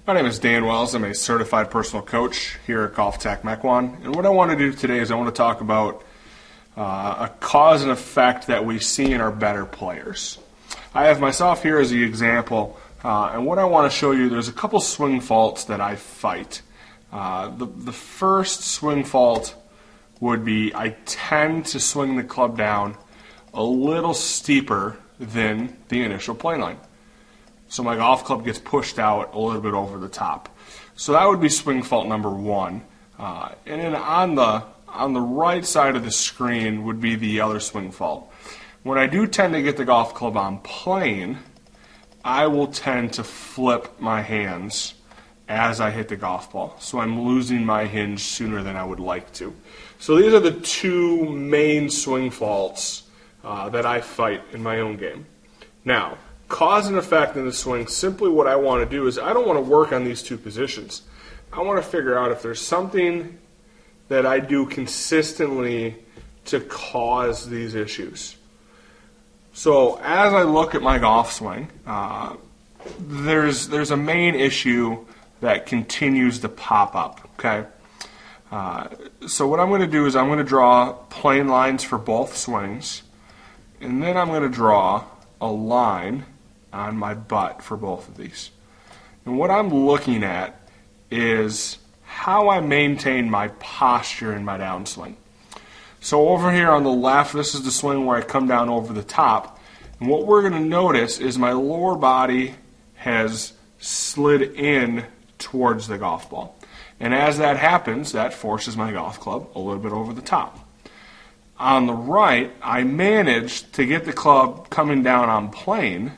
My name is Dan Wells. I'm a certified personal coach here at Golf Tech Mequon. And what I want to do today is I want to talk about a cause and effect that we see in our better players. I have myself here as the example, and what I want to show you, there's a couple swing faults that I fight. The first swing fault would be I tend to swing the club down a little steeper than the initial play line. So my golf club gets pushed out a little bit over the top. So that would be swing fault number one. And then on the right side of the screen would be the other swing fault. When I do tend to get the golf club on plane, I will tend to flip my hands as I hit the golf ball. So I'm losing my hinge sooner than I would like to. So these are the two main swing faults that I fight in my own game. Now, cause and effect in the swing, simply what I want to do is I don't want to work on these two positions. I want to figure out if there's something that I do consistently to cause these issues. So as I look at my golf swing, there's a main issue that continues to pop up, okay? So what I'm going to do is I'm going to draw plane lines for both swings, and then I'm going to draw a line on my butt for both of these. And what I'm looking at is how I maintain my posture in my downswing. So over here on the left, this is the swing where I come down over the top. And what we're going to notice is my lower body has slid in towards the golf ball. And as that happens, that forces my golf club a little bit over the top. On the right, I managed to get the club coming down on plane,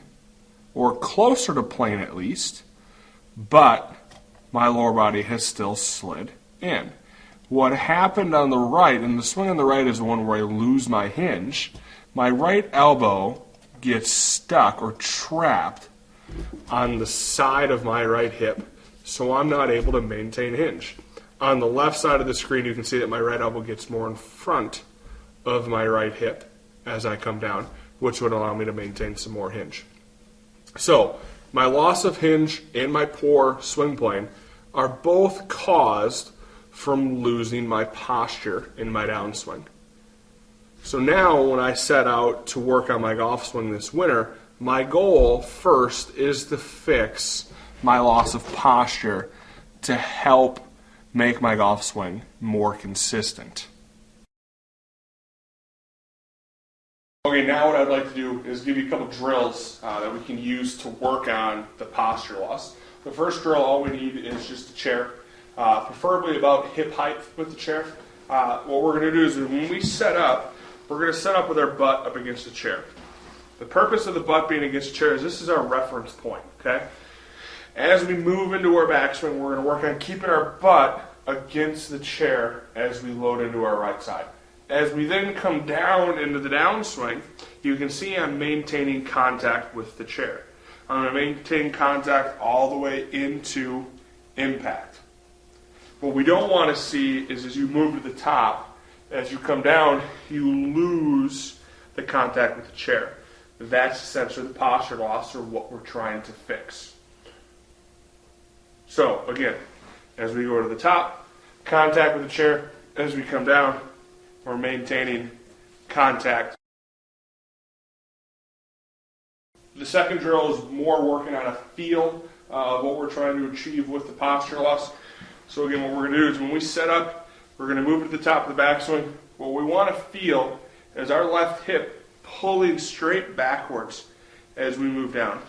or closer to plane at least, but my lower body has still slid in. What happened on the right, and the swing on the right is the one where I lose my hinge, my right elbow gets stuck or trapped on the side of my right hip, so I'm not able to maintain hinge. On the left side of the screen, you can see that my right elbow gets more in front of my right hip as I come down, which would allow me to maintain some more hinge. So my loss of hinge and my poor swing plane are both caused from losing my posture in my downswing. So now when I set out to work on my golf swing this winter, my goal first is to fix my loss of posture to help make my golf swing more consistent. Okay, now what I'd like to do is give you a couple drills that we can use to work on the posture loss. The first drill, all we need is just a chair, preferably about hip height with the chair. What we're going to do is when we set up, we're going to set up with our butt up against the chair. The purpose of the butt being against the chair is this is our reference point, okay? As we move into our backswing, we're going to work on keeping our butt against the chair as we load into our right side. As we then come down into the downswing, you can see I'm maintaining contact with the chair. I'm going to maintain contact all the way into impact. What we don't want to see is as you move to the top, as you come down, you lose the contact with the chair. That's essentially the posture loss or what we're trying to fix. So again, as we go to the top, contact with the chair. As we come down, we're maintaining contact. The second drill is more working on a feel of what we're trying to achieve with the posture loss. So again, what we're going to do is when we set up, we're going to move to the top of the backswing. What we want to feel is our left hip pulling straight backwards as we move down.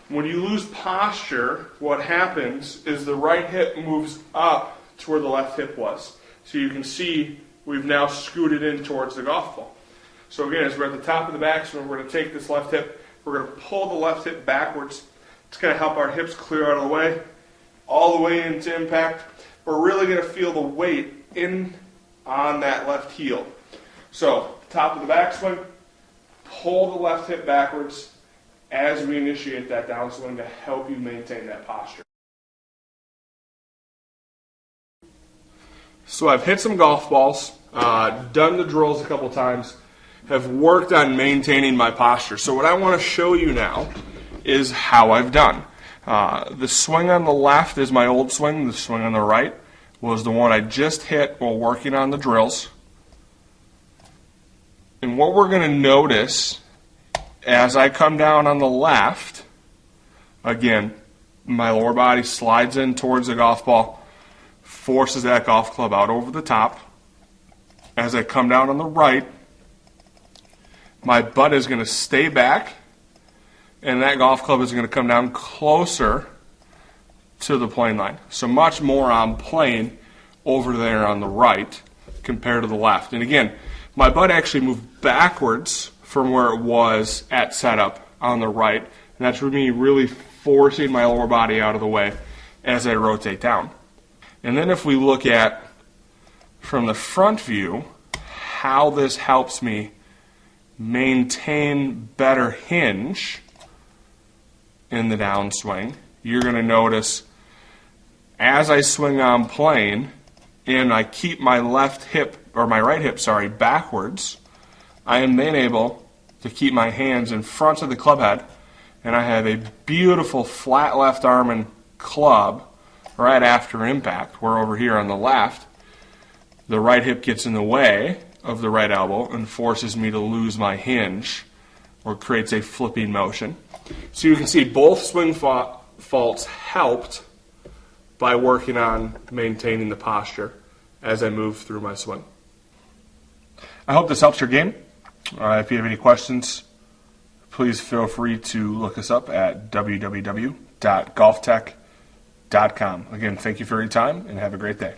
When you lose posture, what happens is the right hip moves up to where the left hip was. So you can see we've now scooted in towards the golf ball. So again, as we're at the top of the backswing, we're going to take this left hip, we're going to pull the left hip backwards. It's going to help our hips clear out of the way, all the way into impact. We're really going to feel the weight in on that left heel. So, top of the backswing, pull the left hip backwards as we initiate that downswing to help you maintain that posture. So I've hit some golf balls, done the drills a couple times, have worked on maintaining my posture. So what I want to show you now is how I've done. The swing on the left is my old swing. The swing on the right was the one I just hit while working on the drills. And what we're going to notice as I come down on the left, again, my lower body slides in towards the golf ball, forces that golf club out over the top. As I come down on the right, my butt is going to stay back, and that golf club is going to come down closer to the plane line. So much more on plane over there on the right compared to the left. And again, my butt actually moved backwards from where it was at setup on the right. And that's for me really forcing my lower body out of the way as I rotate down. And then if we look at, from the front view, how this helps me maintain better hinge in the downswing, you're going to notice as I swing on plane and I keep my right hip backwards, I am then able to keep my hands in front of the club head, and I have a beautiful flat left arm and club right after impact, where over here on the left, the right hip gets in the way of the right elbow and forces me to lose my hinge, or creates a flipping motion. So you can see both swing faults helped by working on maintaining the posture as I move through my swing. I hope this helps your game. If you have any questions, please feel free to look us up at www.golftech.com. Again, thank you for your time and have a great day.